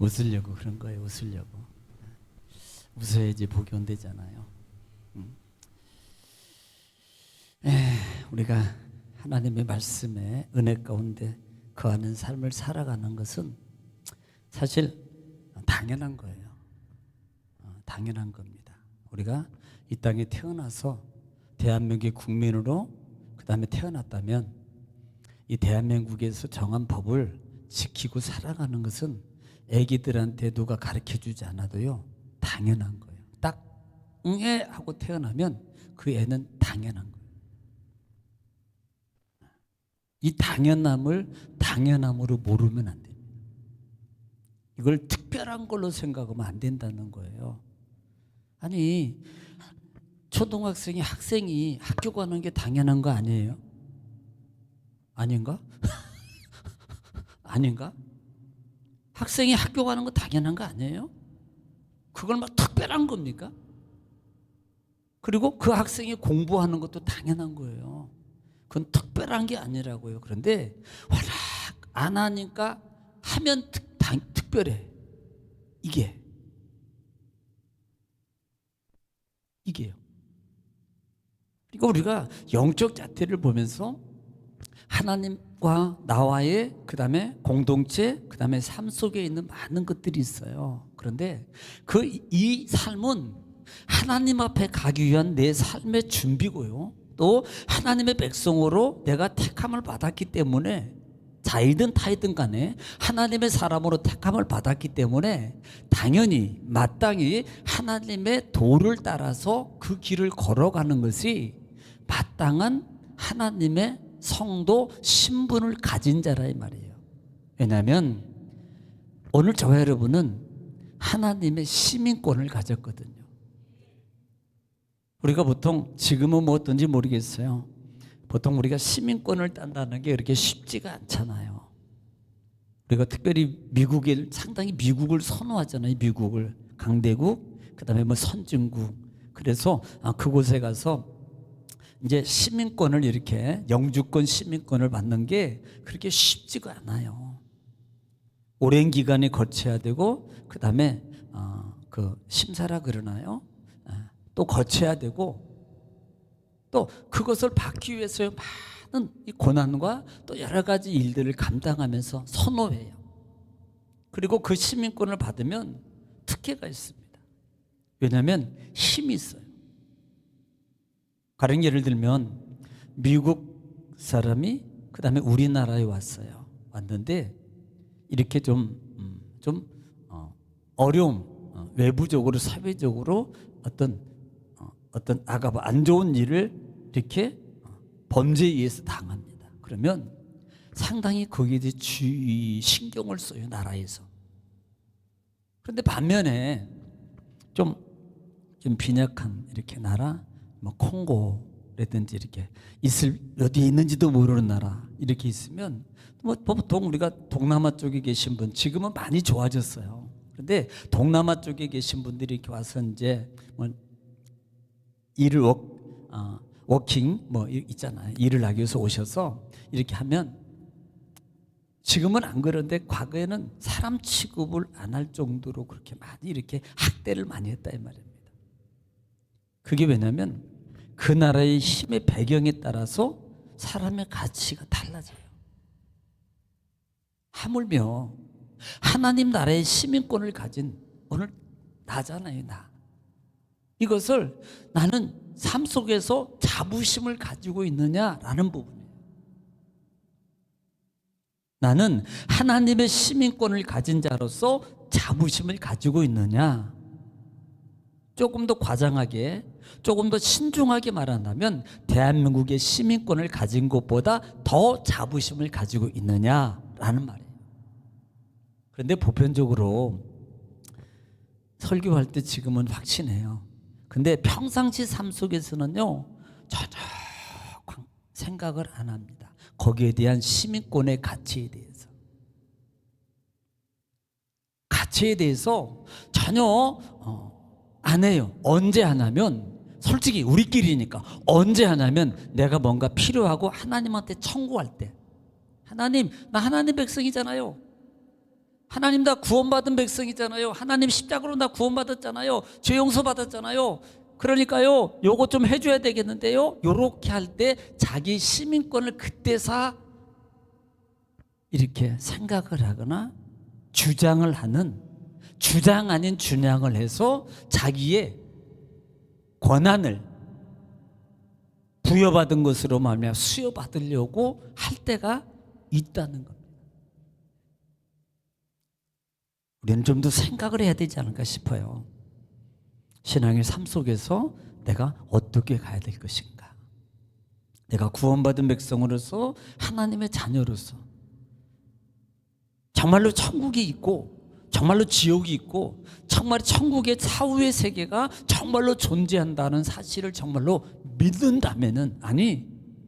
웃으려고 그런 거예요. 웃으려고. 웃어야지 복이 온대잖아요. 우리가 하나님의 말씀에 은혜 가운데 거하는 삶을 살아가는 것은 사실 당연한 거예요. 당연한 겁니다. 우리가 이 땅에 태어나서 대한민국의 국민으로 그 다음에 태어났다면 이 대한민국에서 정한 법을 지키고 살아가는 것은 애기들한테 누가 가르쳐주지 않아도요 당연한 거예요. 딱 응애 하고 태어나면 그 애는 당연한 거예요. 이 당연함을 당연함으로 모르면 안 됩니다. 이걸 특별한 걸로 생각하면 안 된다는 거예요. 아니 초등학생이 학생이 학교 가는 게 당연한 거 아니에요? 아닌가? 아닌가? 학생이 학교 가는 거 당연한 거 아니에요? 그걸 막 특별한 겁니까? 그리고 그 학생이 공부하는 것도 당연한 거예요. 그건 특별한 게 아니라고요. 그런데 워낙 안 하니까 하면 특별해. 이게요. 그러니까 우리가 영적 자태를 보면서 하나님과 나와의 그 다음에 공동체, 그 다음에 삶 속에 있는 많은 것들이 있어요. 그런데 이 삶은 하나님 앞에 가기 위한 내 삶의 준비고요. 또 하나님의 백성으로 내가 택함을 받았기 때문에 자이든 타이든 간에 하나님의 사람으로 택함을 받았기 때문에 당연히 마땅히 하나님의 도를 따라서 그 길을 걸어가는 것이 마땅한 하나님의 성도 신분을 가진 자라 이 말이에요. 왜냐하면 오늘 저와 여러분은 하나님의 시민권을 가졌거든요. 우리가 보통 지금은 뭐 어떤지 모르겠어요. 보통 우리가 시민권을 딴다는 게 그렇게 쉽지가 않잖아요. 우리가 특별히 상당히 미국을 선호하잖아요. 미국을 강대국, 그 다음에 뭐 선진국. 그래서 그곳에 가서 이제 시민권을 이렇게 영주권 시민권을 받는 게 그렇게 쉽지가 않아요. 오랜 기간이 거쳐야 되고 그 다음에 그 심사라 그러나요? 또 거쳐야 되고 또 그것을 받기 위해서 많은 이 고난과 또 여러 가지 일들을 감당하면서 선호해요. 그리고 그 시민권을 받으면 특혜가 있습니다. 왜냐하면 힘이 있어요. 가령 예를 들면 미국 사람이 그 다음에 우리나라에 왔는데 이렇게 좀 어려움, 외부적으로 사회적으로 어떤 안 좋은 일을 이렇게 범죄에 의해서 당합니다. 그러면 상당히 거기에 대해 신경을 써요, 나라에서. 그런데 반면에 좀 빈약한 이렇게 나라, 뭐 콩고라든지 이렇게 어디에 있는지도 모르는 나라 이렇게 있으면 뭐 보통 우리가 동남아 쪽에 계신 분 지금은 많이 좋아졌어요. 그런데 동남아 쪽에 계신 분들이 이렇게 와서 이제 뭐 일을 워킹 뭐 있잖아요. 일을 하기 위해서 오셔서 이렇게 하면 지금은 안 그런데 과거에는 사람 취급을 안 할 정도로 그렇게 많이 이렇게 학대를 많이 했다 이 말입니다. 그게 왜냐하면 그 나라의 힘의 배경에 따라서 사람의 가치가 달라져요. 하물며 하나님 나라의 시민권을 가진 오늘 나잖아요, 나. 이것을 나는 삶 속에서 자부심을 가지고 있느냐라는 부분이에요. 나는 하나님의 시민권을 가진 자로서 자부심을 가지고 있느냐. 조금 더 과장하게, 조금 더 신중하게 말한다면 대한민국의 시민권을 가진 것보다 더 자부심을 가지고 있느냐라는 말이에요. 그런데 보편적으로 설교할 때 지금은 확신해요. 근데 평상시 삶 속에서는요 전혀 생각을 안 합니다. 거기에 대한 시민권의 가치에 대해서 전혀 안 해요. 언제 하냐면 솔직히 우리끼리니까 언제 하냐면 내가 뭔가 필요하고 하나님한테 청구할 때. 하나님, 나 하나님 백성이잖아요. 하나님 다 구원받은 백성이잖아요. 하나님 십자가로 다 구원받았잖아요. 죄 용서받았잖아요. 그러니까요, 요거 좀 해줘야 되겠는데요. 요렇게 할 때 자기 시민권을 그때사 이렇게 생각을 하거나 주장을 하는, 주장 아닌 준양을 해서 자기의 권한을 부여받은 것으로 말미암아 수여받으려고 할 때가 있다는 겁니다. 우리는 좀 더 생각을 해야 되지 않을까 싶어요. 신앙의 삶 속에서 내가 어떻게 가야 될 것인가? 내가 구원받은 백성으로서, 하나님의 자녀로서 정말로 천국이 있고 정말로 지옥이 있고 정말 천국의 사후의 세계가 정말로 존재한다는 사실을 정말로 믿는다면은, 아니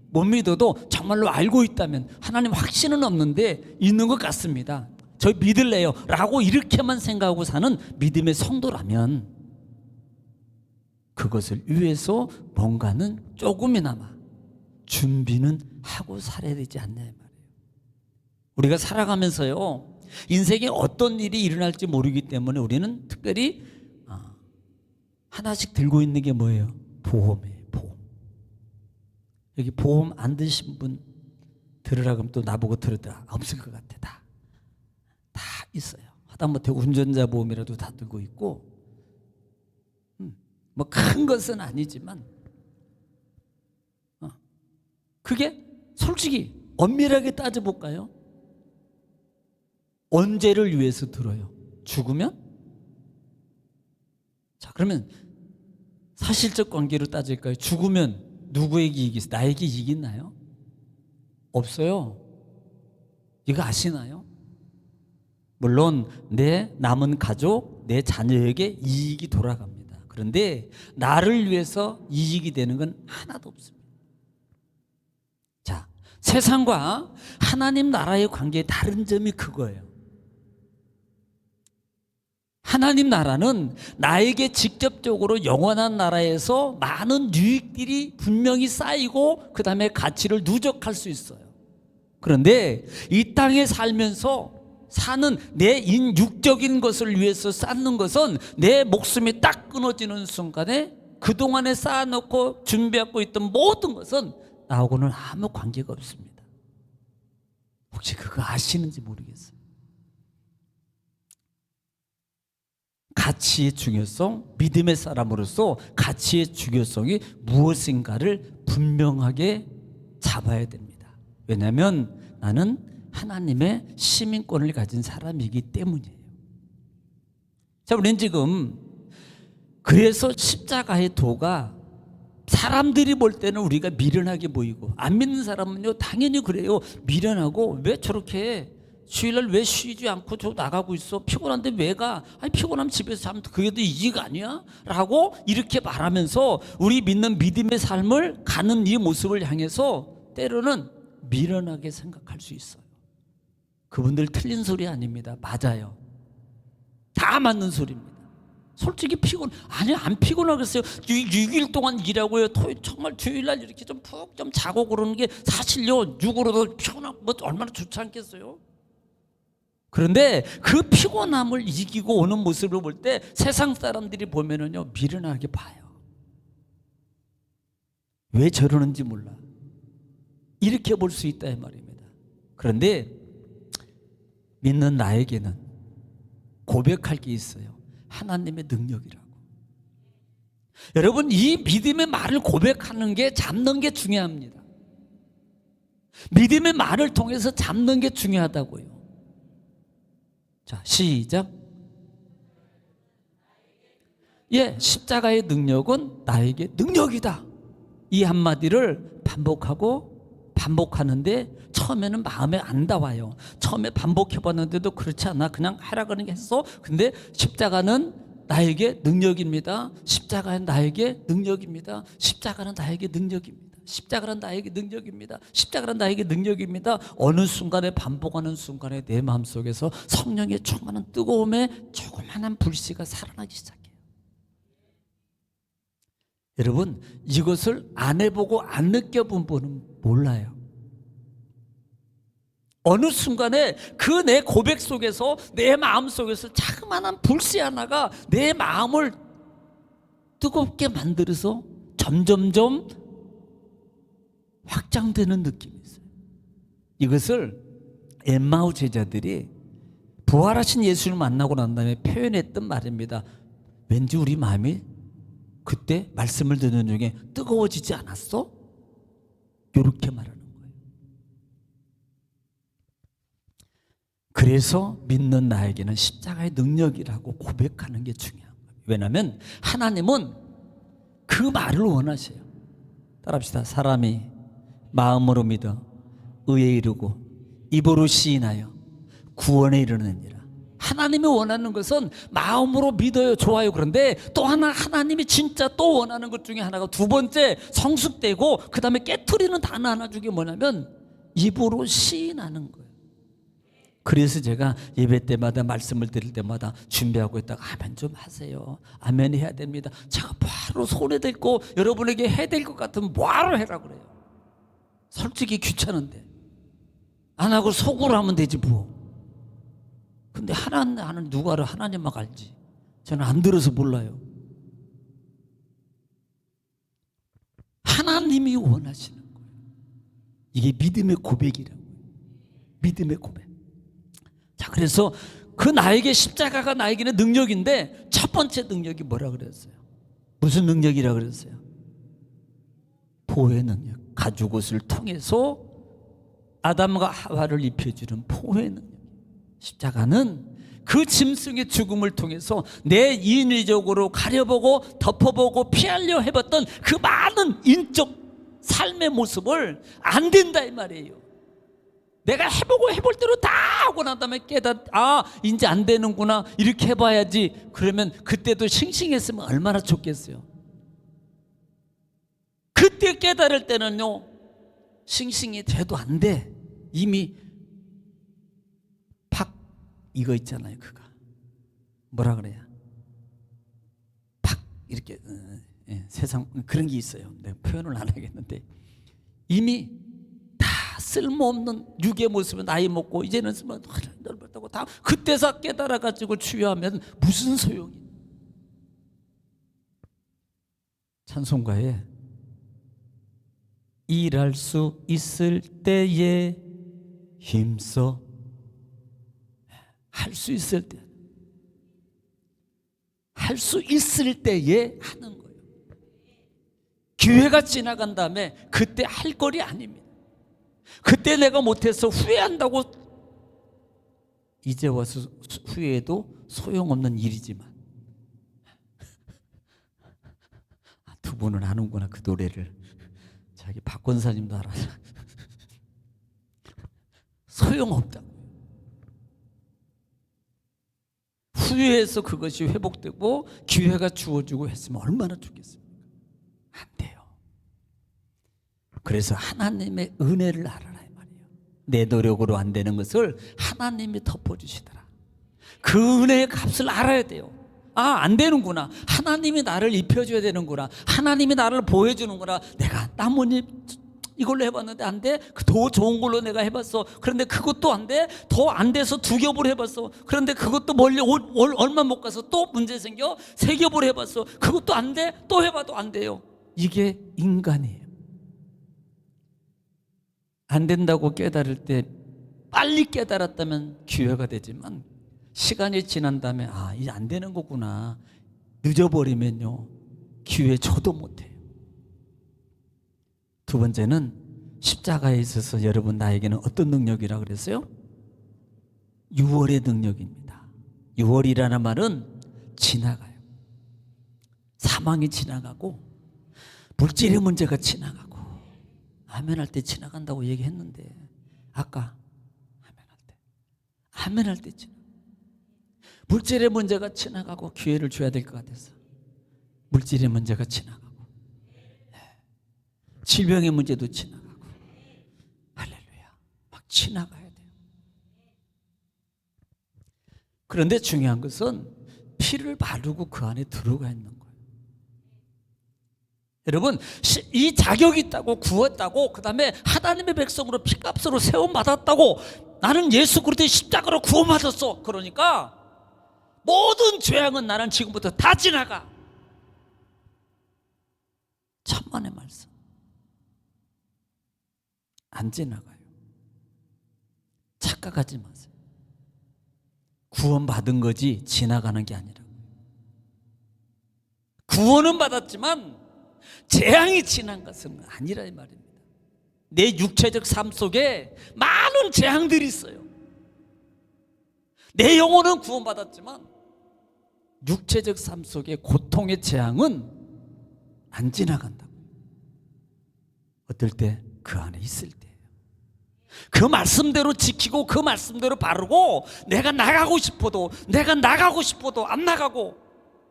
못 믿어도 정말로 알고 있다면, 하나님 확신은 없는데 있는 것 같습니다, 저 믿을래요 라고 이렇게만 생각하고 사는 믿음의 성도라면 그것을 위해서 뭔가는 조금이나마 준비는 하고 살아야 되지 않냐 말이에요. 우리가 살아가면서요, 인생에 어떤 일이 일어날지 모르기 때문에 우리는 특별히 하나씩 들고 있는 게 뭐예요? 보험이에요. 보험. 여기 보험 안 드신 분 들으라 그러면 또 나보고 들었다, 없을 것 같아. 다 있어요. 하다못해 운전자 보험이라도 다 들고 있고, 뭐 큰 것은 아니지만 그게 솔직히 엄밀하게 따져볼까요? 언제를 위해서 들어요? 죽으면? 자, 그러면 사실적 관계로 따질까요? 죽으면 누구에게 이익이 있어요? 나에게 이익이 있나요? 없어요. 이거 아시나요? 물론 내 남은 가족, 내 자녀에게 이익이 돌아갑니다. 그런데 나를 위해서 이익이 되는 건 하나도 없습니다. 자, 세상과 하나님 나라의 관계의 다른 점이 그거예요. 하나님 나라는 나에게 직접적으로 영원한 나라에서 많은 유익들이 분명히 쌓이고 그 다음에 가치를 누적할 수 있어요. 그런데 이 땅에 살면서 사는 내 육적인 것을 위해서 쌓는 것은 내 목숨이 딱 끊어지는 순간에 그동안에 쌓아놓고 준비하고 있던 모든 것은 나하고는 아무 관계가 없습니다. 혹시 그거 아시는지 모르겠어요. 가치의 중요성, 믿음의 사람으로서 가치의 중요성이 무엇인가를 분명하게 잡아야 됩니다. 왜냐하면 나는 하나님의 시민권을 가진 사람이기 때문이에요. 자, 우리는 지금 그래서 십자가의 도가 사람들이 볼 때는 우리가 미련하게 보이고, 안 믿는 사람은요 당연히 그래요. 미련하고, 왜 저렇게 주일날 왜 쉬지 않고 저 나가고 있어? 피곤한데 왜 가? 아니 피곤하면 집에서 자면 그게 더 이익 아니야? 라고 이렇게 말하면서 우리 믿는 믿음의 삶을 가는 이 모습을 향해서 때로는 미련하게 생각할 수 있어요. 그분들 틀린 소리 아닙니다. 맞아요. 다 맞는 소리입니다. 솔직히 아니 안 피곤하겠어요. 6일 동안 일하고요, 토요일 정말 주일날 이렇게 좀 푹 좀 자고 그러는 게 사실요, 육으로도 피곤하고 뭐 얼마나 좋지 않겠어요? 그런데 그 피곤함을 이기고 오는 모습을 볼 때 세상 사람들이 보면은요 미련하게 봐요. 왜 저러는지 몰라, 이렇게 볼 수 있다 이 말입니다. 그런데 믿는 나에게는 고백할 게 있어요. 하나님의 능력이라고. 여러분, 이 믿음의 말을 고백하는 게, 잡는 게 중요합니다. 믿음의 말을 통해서 잡는 게 중요하다고요. 자, 시작. 예, 십자가의 능력은 나에게 능력이다. 이 한마디를 반복하는데 처음에는 마음에 안 닿아요. 처음에 반복해봤는데도 그렇지 않아, 그냥 하라고 했어. 근데 십자가는 나에게 능력입니다. 십자가는 나에게 능력입니다. 십자가는 나에게 능력입니다. 십자가는 나에게 능력입니다. 십자가는 나에게 능력입니다. 어느 순간에, 반복하는 순간에 내 마음속에서 성령의 충만한 뜨거움에 조그마한 불씨가 살아나기 시작해요. 여러분, 이것을 안 해보고 안 느껴본 분은 몰라요. 어느 순간에 그 내 고백 속에서 내 마음 속에서 자그마한 불씨 하나가 내 마음을 뜨겁게 만들어서 점점점 확장되는 느낌이 있어요. 이것을 엠마오 제자들이 부활하신 예수를 만나고 난 다음에 표현했던 말입니다. 왠지 우리 마음이 그때 말씀을 듣는 중에 뜨거워지지 않았어? 이렇게 말하는 거예요. 그래서 믿는 나에게는 십자가의 능력이라고 고백하는 게 중요한 거예요. 왜냐하면 하나님은 그 말을 원하셔요. 따라합시다. 사람이 마음으로 믿어 의에 이르고 입으로 시인하여 구원에 이르느니라. 하나님이 원하는 것은 마음으로 믿어요. 좋아요. 그런데 또 하나 하나님이 진짜 또 원하는 것 중에 하나가 두 번째 성숙되고 그 다음에 깨트리는 단어 하나 중에 뭐냐면 입으로 시인하는 거예요. 그래서 제가 예배 때마다 말씀을 드릴 때마다 준비하고 있다가 아멘 좀 하세요. 아멘 해야 됩니다. 제가 바로 손에 들고 여러분에게 해야 될 것 같으면 뭐하러 해라 그래요. 솔직히 귀찮은데 안 하고 속으로 하면 되지 뭐. 근데 하나는 누가를 하나님만 알지. 저는 안 들어서 몰라요. 하나님이 원하시는 거예요. 이게 믿음의 고백이라고. 믿음의 고백. 자, 그래서 그 나에게 십자가가 나에게는 능력인데 첫 번째 능력이 뭐라 그랬어요? 무슨 능력이라 그랬어요? 보호의 능력. 가죽옷을 통해서 아담과 하와를 입혀주는 보호의 능력. 십자가는 그 짐승의 죽음을 통해서 내 인위적으로 가려보고 덮어보고 피하려 해봤던 그 많은 인적 삶의 모습을 안 된다 이 말이에요. 내가 해보고 해볼 대로 다 하고 난 다음에 이제 안 되는구나 이렇게 해봐야지. 그러면 그때도 싱싱했으면 얼마나 좋겠어요. 그때 깨달을 때는요 싱싱이 돼도 안 돼. 이미 이거 있잖아요. 그거 뭐라 그래야 이렇게 세상 그런 게 있어요. 내가 표현을 안 하겠는데 이미 다 쓸모없는 육의 모습에 나이 먹고 이제는 넓었다고 다 그때서 깨달아 가지고 추요하면 무슨 소용이. 찬송가에 일할 수 있을 때에 힘써 할 수 있을 때, 할 수 있을 때에 하는 거예요. 기회가 지나간 다음에 그때 할 거리 아닙니다. 그때 내가 못해서 후회한다고 이제 와서 후회해도 소용없는 일이지만 두 분은 아는구나 그 노래를. 자기 박 권사님도 알아. 소용없다고. 후회해서 그것이 회복되고 기회가 주어지고 했으면 얼마나 좋겠습니까? 안 돼요. 그래서 하나님의 은혜를 알아라 이 말이에요. 내 노력으로 안 되는 것을 하나님이 덮어주시더라. 그 은혜의 값을 알아야 돼요. 안 되는구나. 하나님이 나를 입혀줘야 되는구나. 하나님이 나를 보여주는구나. 내가 나뭇잎 이걸로 해봤는데 안 돼? 더 좋은 걸로 내가 해봤어. 그런데 그것도 안 돼? 더 안 돼서 2겹을 해봤어. 그런데 그것도 멀리 얼마 못 가서 또 문제 생겨 3겹을 해봤어. 그것도 안 돼? 또 해봐도 안 돼요. 이게 인간이에요. 안 된다고 깨달을 때 빨리 깨달았다면 기회가 되지만 시간이 지난 다음에 이제 안 되는 거구나 늦어버리면요 기회 줘도 못해요. 두 번째는 십자가에 있어서 여러분 나에게는 어떤 능력이라고 그랬어요? 유월의 능력입니다. 유월이라는 말은 지나가요. 사망이 지나가고 물질의 문제가 지나가고 아멘할 때 지나간다고 얘기했는데 아까 아멘할 때 지나가고 물질의 문제가 지나가고 기회를 줘야 될 것 같아서 물질의 문제가 지나가고 질병의 문제도 지나가고 할렐루야 막 지나가야 돼요. 그런데 중요한 것은 피를 바르고 그 안에 들어가 있는 거예요. 여러분 이 자격이 있다고 구웠다고 그 다음에 하나님의 백성으로 피값으로 세움받았다고 나는 예수 그리스도의 십자가로 구원받았어. 그러니까 모든 죄악은 나는 지금부터 다 지나가. 천만의 말씀. 안 지나가요. 착각하지 마세요. 구원받은 거지 지나가는 게 아니라고요. 구원은 받았지만 재앙이 지난 것은 아니라 이 말입니다. 내 육체적 삶 속에 많은 재앙들이 있어요. 내 영혼은 구원받았지만 육체적 삶 속에 고통의 재앙은 안 지나간다고. 어떨 때? 그 안에 있을 때예요. 그 말씀대로 지키고 그 말씀대로 바르고 내가 나가고 싶어도 안 나가고,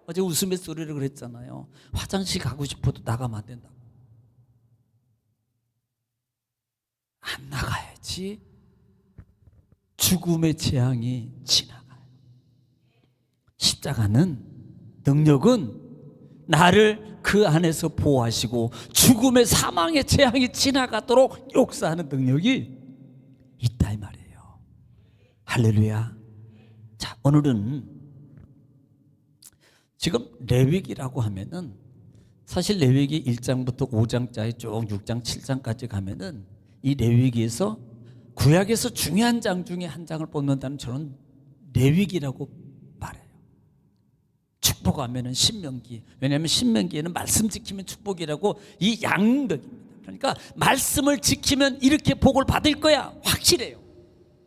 어제 웃음의 소리를 그랬잖아요. 화장실 가고 싶어도 나가면 안 된다고. 안 나가야지 죽음의 재앙이 지나가요. 십자가는, 능력은 나를 그 안에서 보호하시고 죽음의 사망의 재앙이 지나가도록 역사하는 능력이 있다 이 말이에요. 할렐루야. 자, 오늘은 지금 레위기라고 하면은 사실 레위기 1장부터 5장짜리 쭉 6장 7장까지 가면은 이 레위기에서 구약에서 중요한 장 중에 한 장을 뽑는다면 저는 레위기라고 말해요. 축복하면은 신명기. 왜냐하면 신명기에는 말씀 지키면 축복이라고 이 양덕입니다. 그러니까 말씀을 지키면 이렇게 복을 받을 거야. 확실해요.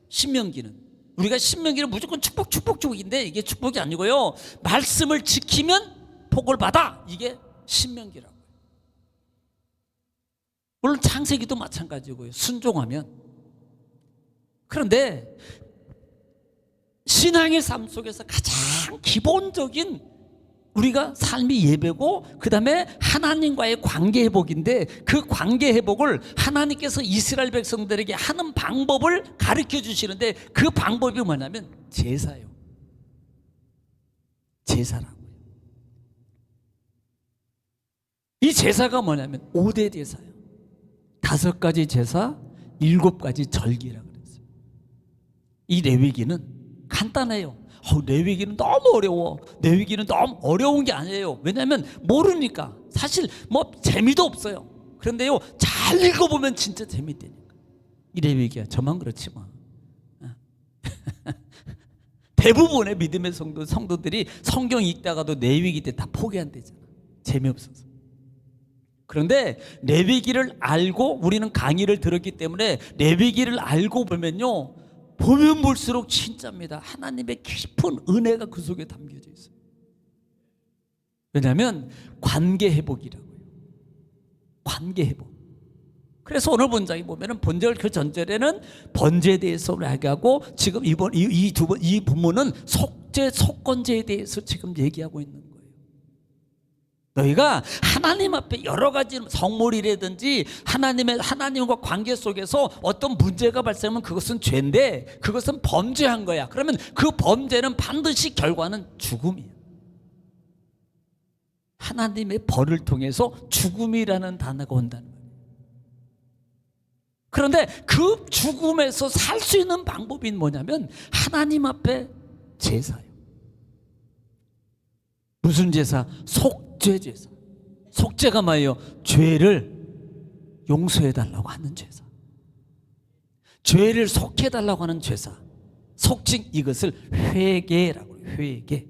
신명기는. 우리가 신명기는 무조건 축복인데 이게 축복이 아니고요. 말씀을 지키면 복을 받아. 이게 신명기라고요. 물론 창세기도 마찬가지고요. 순종하면. 그런데 신앙의 삶 속에서 가장 기본적인 우리가 삶이 예배고 그 다음에 하나님과의 관계 회복인데 그 관계 회복을 하나님께서 이스라엘 백성들에게 하는 방법을 가르쳐 주시는데 그 방법이 뭐냐면 제사예요. 제사라고요. 이 제사가 뭐냐면 5대 제사예요. 5가지 제사, 7가지 절기라고 그랬어요. 이 레위기는 간단해요. 레위기는 너무 어려워. 레위기는 너무 어려운 게 아니에요. 왜냐하면 모르니까. 사실 뭐 재미도 없어요. 그런데요, 잘 읽어보면 진짜 재밌다니까. 이 레위기야. 저만 그렇지 뭐. 대부분의 믿음의 성도들이 성경 읽다가도 레위기 때 다 포기한대잖아. 재미없어서. 그런데 레위기를 알고 우리는 강의를 들었기 때문에 레위기를 알고 보면요, 보면 볼수록 진짜입니다. 하나님의 깊은 은혜가 그 속에 담겨져 있어요. 왜냐하면 관계 회복이라고요. 관계 회복. 그래서 오늘 본장에 보면은 본절 그 전절에는 번제에 대해서 이야기하고 지금 이번 이 부문은 속죄 속건제에 대해서 지금 얘기하고 있는 거예요. 너희가 하나님 앞에 여러 가지 성물이라든지 하나님과 관계 속에서 어떤 문제가 발생하면 그것은 죄인데 그것은 범죄한 거야. 그러면 그 범죄는 반드시 결과는 죽음이야. 하나님의 벌을 통해서 죽음이라는 단어가 온다는 거예요. 그런데 그 죽음에서 살 수 있는 방법이 뭐냐면 하나님 앞에 제사예요. 무슨 제사? 속죄 제사. 속죄가 뭐예요? 죄를 용서해달라고 하는 제사. 죄를 속해달라고 하는 제사. 속칭 이것을 회개라고 해요. 회개.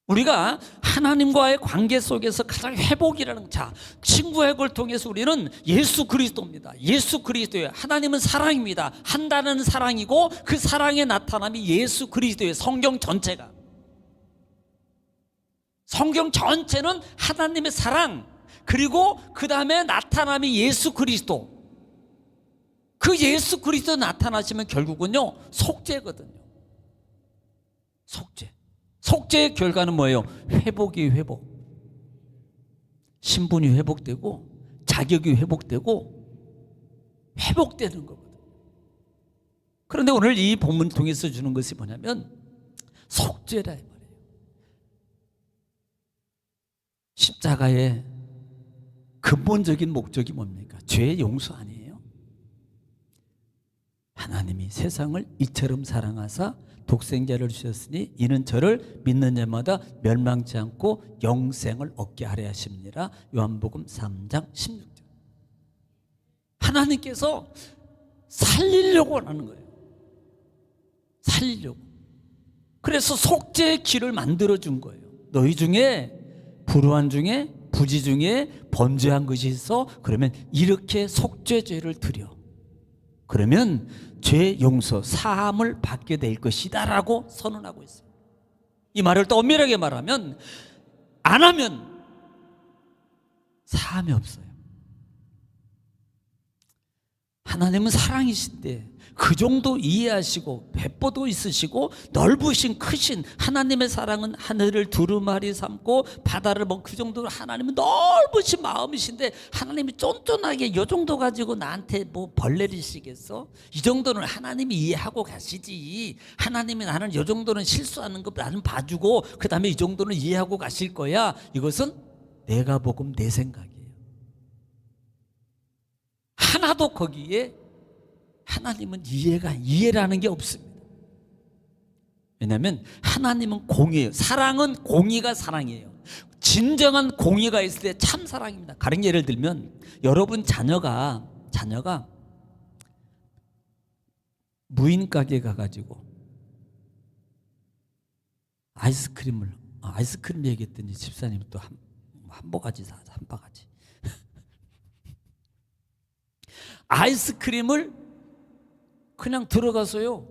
우리가 하나님과의 관계 속에서 가장 회복이라는, 자, 친구 회복을 통해서 우리는 예수 그리스도입니다. 예수 그리스도예요. 하나님은 사랑입니다. 한다는 사랑이고 그 사랑의 나타남이 예수 그리스도예요. 성경 전체가. 성경 전체는 하나님의 사랑, 그리고 그 다음에 나타남이 예수 그리스도. 그 예수 그리스도 나타나시면 결국은요, 속죄거든요. 속죄. 속죄의 결과는 뭐예요? 회복이 회복. 신분이 회복되고 자격이 회복되고 회복되는 거거든요. 그런데 오늘 이 본문을 통해서 주는 것이 뭐냐면 속죄라 이 말이에요. 십자가의 근본적인 목적이 뭡니까? 죄의 용서 아니에요? 하나님이 세상을 이처럼 사랑하사 독생자를 주셨으니 이는 저를 믿는 자마다 멸망치 않고 영생을 얻게 하려 하심니라. 요한복음 3장 16절. 하나님께서 살리려고 하는 거예요. 살리려고. 그래서 속죄의 길을 만들어준 거예요. 너희 중에 불우한 중에 부지 중에 범죄한 것이 있어? 그러면 이렇게 속죄죄를 드려. 그러면 죄 용서, 사함을 받게 될 것이다 라고 선언하고 있어요. 이 말을 또 엄밀하게 말하면 안 하면 사함이 없어요. 하나님은 사랑이신데 그 정도 이해하시고 배포도 있으시고 넓으신 크신 하나님의 사랑은 하늘을 두루마리 삼고 바다를 그 정도로 하나님은 넓으신 마음이신데 하나님이 쫀쫀하게 이 정도 가지고 나한테 뭐 벌 내리시겠어? 이 정도는 하나님이 이해하고 가시지. 하나님이 나는 이 정도는 실수하는 거 나는 봐주고 그 다음에 이 정도는 이해하고 가실 거야. 이것은 내가 복음 내 생각이에요. 하나도 거기에 하나님은 이해라는 게 없습니다. 왜냐하면 하나님은 공의예요. 사랑은 공의가 사랑이에요. 진정한 공의가 있을 때 참 사랑입니다. 가령 예를 들면 여러분 자녀가 무인 가게 가가지고 아이스크림 얘기했더니 집사님이 또 한 바가지 사, 한 바가지. 아이스크림을 그냥 들어가서요,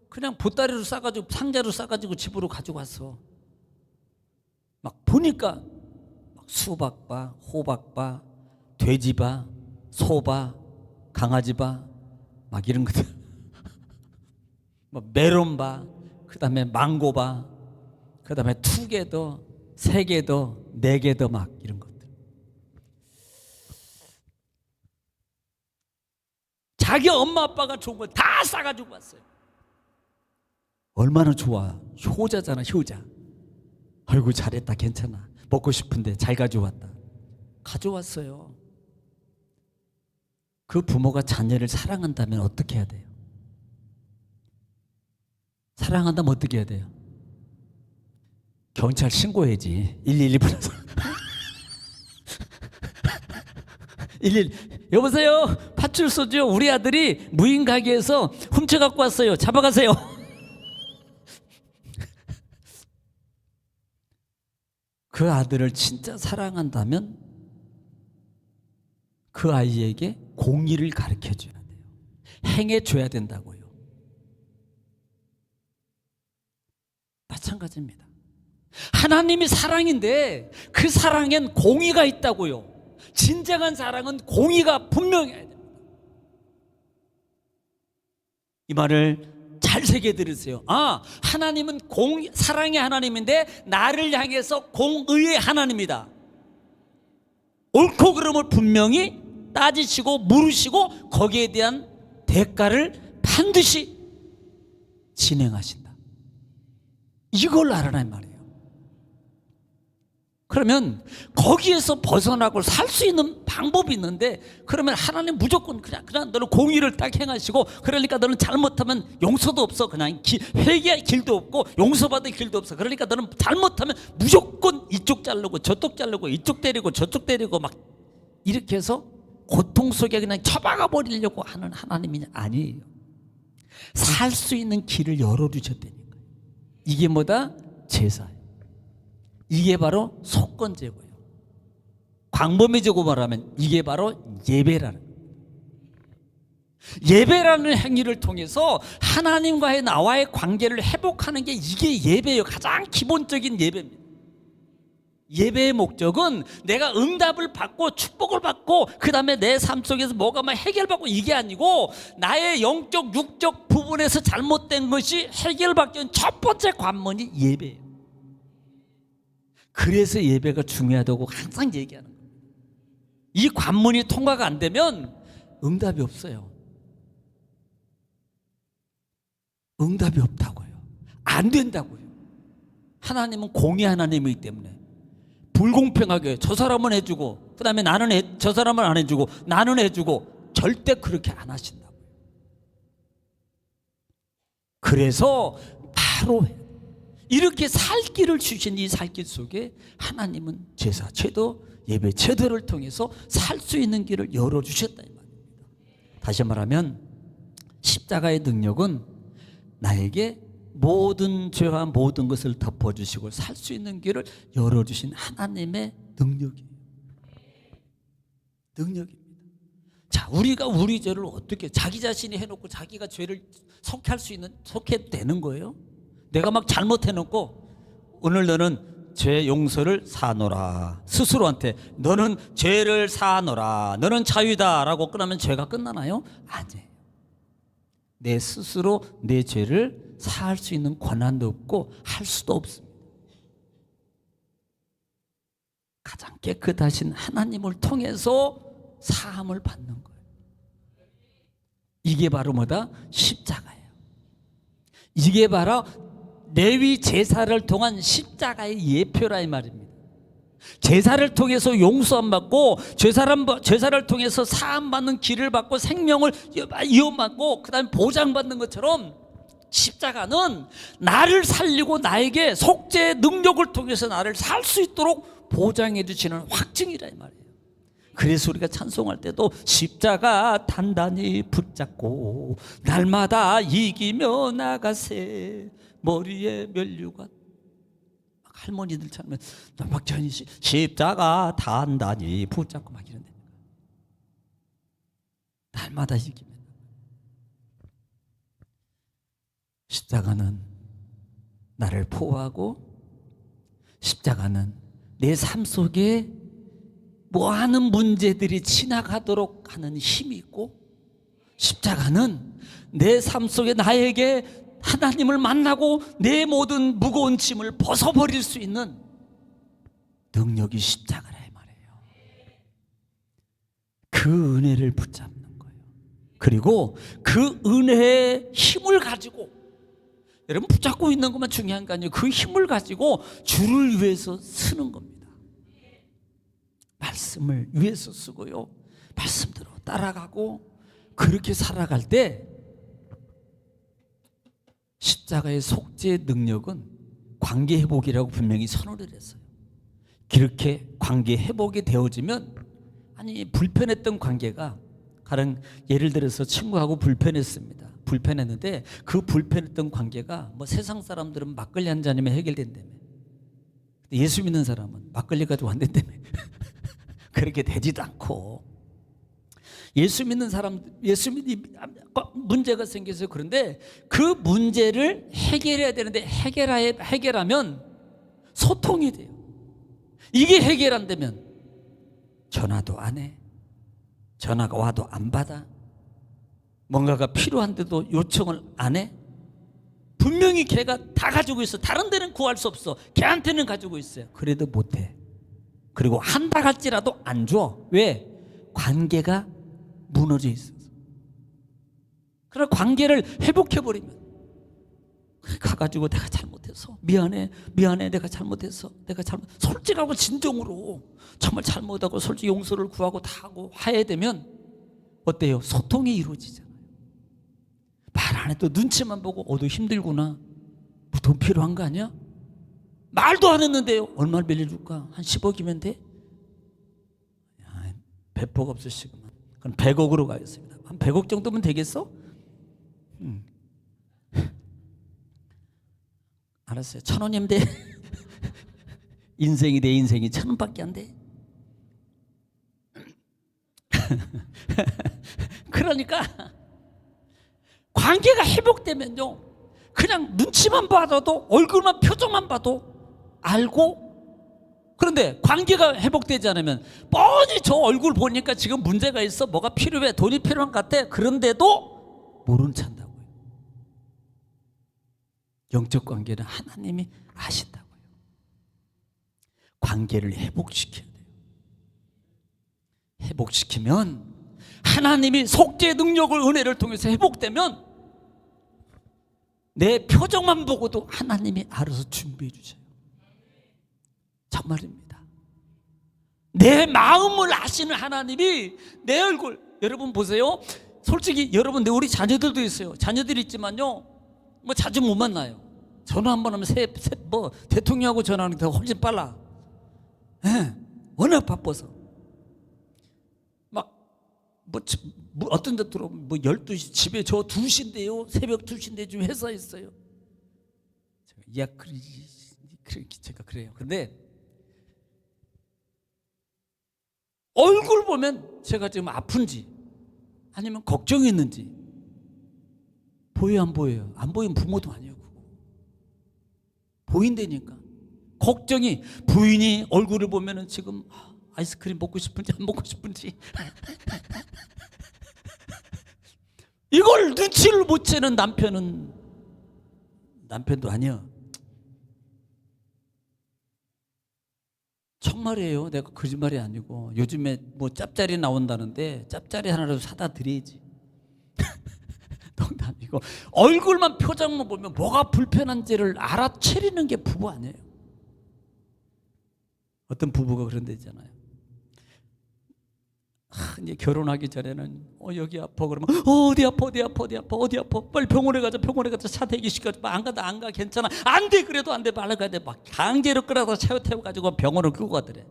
그냥 보따리로 싸가지고 상자로 싸가지고 집으로 가지고 왔어. 막 보니까 막 수박바, 호박바, 돼지바, 소바, 강아지바 막 이런 것들, 뭐 메론바, 그 다음에 망고바, 그 다음에 2개더, 3개더, 4개더 막 이런 것들. 자기 엄마 아빠가 좋은 걸 다 싸가지고 왔어요. 얼마나 좋아. 효자잖아, 효자. 아이고 잘했다, 괜찮아, 먹고 싶은데 잘 가져왔다. 가져왔어요. 그 부모가 자녀를 사랑한다면 어떻게 해야 돼요? 사랑한다면 어떻게 해야 돼요? 경찰 신고해야지. 112 불러서 111, 여보세요, 파출소죠. 우리 아들이 무인 가게에서 훔쳐 갖고 왔어요. 잡아가세요. 그 아들을 진짜 사랑한다면 그 아이에게 공의를 가르쳐 줘야 돼요. 행해 줘야 된다고요. 마찬가지입니다. 하나님이 사랑인데 그 사랑엔 공의가 있다고요. 진정한 사랑은 공의가 분명해야 됩니다. 이 말을 잘 새겨 들으세요. 하나님은 사랑의 하나님인데 나를 향해서 공의의 하나님이다. 옳고 그름을 분명히 따지시고 물으시고 거기에 대한 대가를 반드시 진행하신다. 이걸 알아란 말이에요. 그러면 거기에서 벗어나고 살 수 있는 방법이 있는데, 그러면 하나님 무조건 그냥 너는 공의를 딱 행하시고, 그러니까 너는 잘못하면 용서도 없어. 그냥 회개할 길도 없고 용서받을 길도 없어. 그러니까 너는 잘못하면 무조건 이쪽 자르고 저쪽 자르고 이쪽 때리고 저쪽 때리고 막 이렇게 해서 고통 속에 그냥 처박아 버리려고 하는 하나님이 아니에요. 살 수 있는 길을 열어주셨다니까요. 이게 뭐다? 제사예요. 이게 바로 속건제고요. 광범위적으로 말하면 이게 바로 예배라는 거예요. 예배라는 행위를 통해서 하나님과의 나와의 관계를 회복하는 게 이게 예배예요. 가장 기본적인 예배입니다. 예배의 목적은 내가 응답을 받고 축복을 받고 그 다음에 내 삶 속에서 뭐가 막 해결받고 이게 아니고, 나의 영적 육적 부분에서 잘못된 것이 해결받기 위한 첫 번째 관문이 예배예요. 그래서 예배가 중요하다고 항상 얘기하는 거예요. 이 관문이 통과가 안 되면 응답이 없어요. 응답이 없다고요. 안 된다고요. 하나님은 공의 하나님이기 때문에 불공평하게 저 사람은 해주고 그 다음에 저 사람은 안 해주고 나는 해주고 절대 그렇게 안 하신다고요. 그래서 바로 이렇게 살 길을 주신 이 살 길 속에 하나님은 제사, 제도, 예배, 제도를 통해서 살 수 있는 길을 열어주셨다 이 말입니다. 다시 말하면 십자가의 능력은 나에게 모든 죄와 모든 것을 덮어주시고 살 수 있는 길을 열어주신 하나님의 능력이에요. 능력입니다. 자, 우리가 우리 죄를 어떻게 자기 자신이 해놓고 자기가 죄를 속할 수 있는, 속해도 되는 거예요? 내가 막 잘못해놓고 오늘 너는 죄 용서를 사노라, 스스로한테 너는 죄를 사노라, 너는 자유다 라고 끝나면 죄가 끝나나요? 아니에요. 내 스스로 내 죄를 사할 수 있는 권한도 없고 할 수도 없습니다. 가장 깨끗하신 하나님을 통해서 사함을 받는 거예요. 이게 바로 뭐다? 십자가예요. 이게 바로 레위 제사를 통한 십자가의 예표라 이 말입니다. 제사를 통해서 용서 안 받고 제사를 통해서 사함 받는 길을 받고 생명을 이어받고 그다음에 보장받는 것처럼 십자가는 나를 살리고 나에게 속죄의 능력을 통해서 나를 살 수 있도록 보장해 주시는 확증이라 이 말이에요. 그래서 우리가 찬송할 때도 십자가 단단히 붙잡고 날마다 이기며 나가세 머리에 면류관, 할머니들처럼 막 전이 십자가 단단히 붙잡고 막 이런데 날마다 이기며. 십자가는 나를 보호하고 십자가는 내 삶 속에 많은 문제들이 지나가도록 하는 힘이 있고 십자가는 내 삶 속에 나에게 하나님을 만나고 내 모든 무거운 짐을 벗어버릴 수 있는 능력이 십자가라 이 말이에요. 그 은혜를 붙잡는 거예요. 그리고 그 은혜의 힘을 가지고, 여러분 붙잡고 있는 것만 중요한 게 아니에요. 그 힘을 가지고 주를 위해서 쓰는 겁니다. 말씀을 위해서 쓰고요, 말씀대로 따라가고 그렇게 살아갈 때 십자가의 속죄의 능력은 관계 회복이라고 분명히 선언을 했어요. 그렇게 관계 회복이 되어지면, 아니 불편했던 관계가, 가령 예를 들어서 친구하고 불편했습니다. 불편했는데 그 불편했던 관계가 뭐 세상 사람들은 막걸리 한 잔이면 해결된다며, 예수 믿는 사람은 막걸리 가지고 안 된다며. 그렇게 되지도 않고, 예수 믿는 사람, 문제가 생겨서 그런데 그 문제를 해결해야 되는데 해결하면 소통이 돼요. 이게 해결 안 되면 전화도 안 해, 전화가 와도 안 받아, 뭔가가 필요한데도 요청을 안 해. 분명히 걔가 다 가지고 있어. 다른 데는 구할 수 없어. 걔한테는 가지고 있어요. 그래도 못 해. 그리고 한다 할지라도 안 줘. 왜? 관계가 무너져 있어서. 그래서 관계를 회복해버리면, 가가지고 내가 잘못해서 미안해 내가 잘못해서 솔직하고 진정으로 정말 잘못하고 솔직히 용서를 구하고 다 하고 화해되면 어때요? 소통이 이루어지잖아요. 말 안 해도 눈치만 보고 너 힘들구나, 뭐 돈 필요한 거 아니야? 말도 안 했는데요. 얼마를 빌려줄까? 한 10억이면 돼? 야, 배포가 없으시구만. 그럼 100억으로 가겠습니다. 한 100억 정도면 되겠어? 알았어요. 1,000원이면 돼. 인생이 내 인생이 1,000원밖에 안 돼. 그러니까 관계가 회복되면요, 그냥 눈치만 봐도, 얼굴만, 표정만 봐도 알고. 그런데 관계가 회복되지 않으면 뻔히 저 얼굴 보니까 지금 문제가 있어, 뭐가 필요해, 돈이 필요한 것 같아. 그런데도 모른 척한다고요. 영적 관계는 하나님이 아신다고요. 관계를 회복시켜야 돼요. 회복시키면, 하나님이 속죄의 능력을, 은혜를 통해서 회복되면 내 표정만 보고도 하나님이 알아서 준비해 주세요. 정말입니다. 내 마음을 아시는 하나님이 내 얼굴, 여러분 보세요. 솔직히 여러분, 우리 자녀들도 있어요. 자녀들이 있지만요, 뭐 자주 못 만나요. 전화 한 번 하면 뭐 대통령하고 전화하는 게 더 훨씬 빨라. 예, 워낙 바빠서. 막 뭐 어떤 데 들어오면 뭐 12시 집에 저 2시인데요. 새벽 2시인데 지금 회사에 있어요. 제가 그래요. 근데 얼굴 보면 제가 지금 아픈지 아니면 걱정이 있는지 보여요, 안 보여요? 안 보이면 부모도 아니에요. 그거. 보인다니까. 걱정이, 부인이 얼굴을 보면은 지금 아이스크림 먹고 싶은지 안 먹고 싶은지 이걸 눈치를 못 채는 남편도 아니야. 정말이에요. 내가 거짓말이 아니고. 요즘에 뭐 짭짜리 나온다는데 짭짜리 하나라도 사다 드려야지. 농담이고. 얼굴만 표정만 보면 뭐가 불편한지를 알아채리는 게 부부 아니에요. 어떤 부부가 그런 데 있잖아요. 이제 결혼하기 전에는 여기 아파 그러면 어디 아파 빨리 병원에 가자 차 대기시켜줘. 안 가 괜찮아 안 돼 그래도 안 돼 빨리 가야 돼. 막 강제로 끌어다 태워가지고 병원을 끌고 가더래.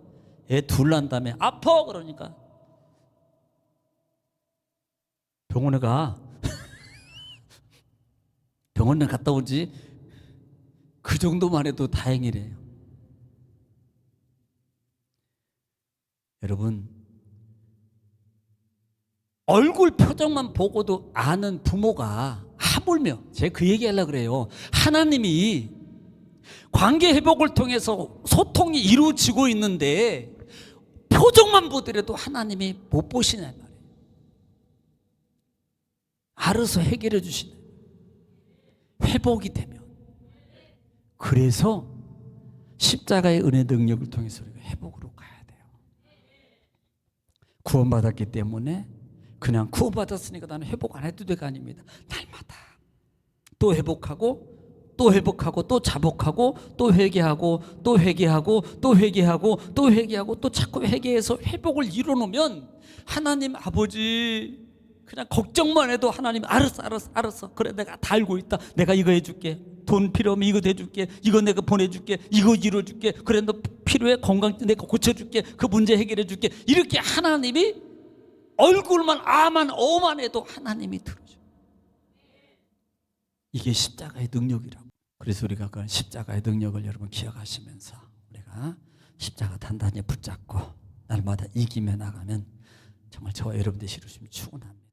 애 둘 난 다음에 아파 그러니까 병원에 가. 병원에 갔다 오지. 그 정도만 해도 다행이래요. 여러분, 얼굴 표정만 보고도 아는 부모가 하물며 제가 그 얘기하려고 그래요. 하나님이 관계 회복을 통해서 소통이 이루어지고 있는데 표정만 보더라도 하나님이 못 보시냐 말이에요. 알아서 해결해 주시네. 회복이 되면. 그래서 십자가의 은혜 능력을 통해서 우리가 회복으로 가야 돼요. 구원받았기 때문에 그냥 구원받았으니까 나는 회복 안 해도 돼가 아닙니다. 날마다 또 회복하고 또 자복하고 또 회개하고 또 회개하고 또 회개하고 또 회개하고 또 자꾸 회개해서 회복을 이뤄놓으면 하나님 아버지 그냥 걱정만 해도 하나님 알았어 그래 내가 다 알고 있다. 내가 이거 해줄게. 돈 필요하면 이거 대줄게. 이거 내가 보내줄게. 이거 이뤄줄게. 그래 너 필요해 건강 내가 고쳐줄게. 그 문제 해결해줄게. 이렇게 하나님이 얼굴만 아만 어만 해도 하나님이 들어줘. 이게 십자가의 능력이라고. 그래서 우리가 그 십자가의 능력을 여러분 기억하시면서 우리가 십자가 단단히 붙잡고 날마다 이기며 나가면 정말 저와 여러분들이 이루시면 충분합니다.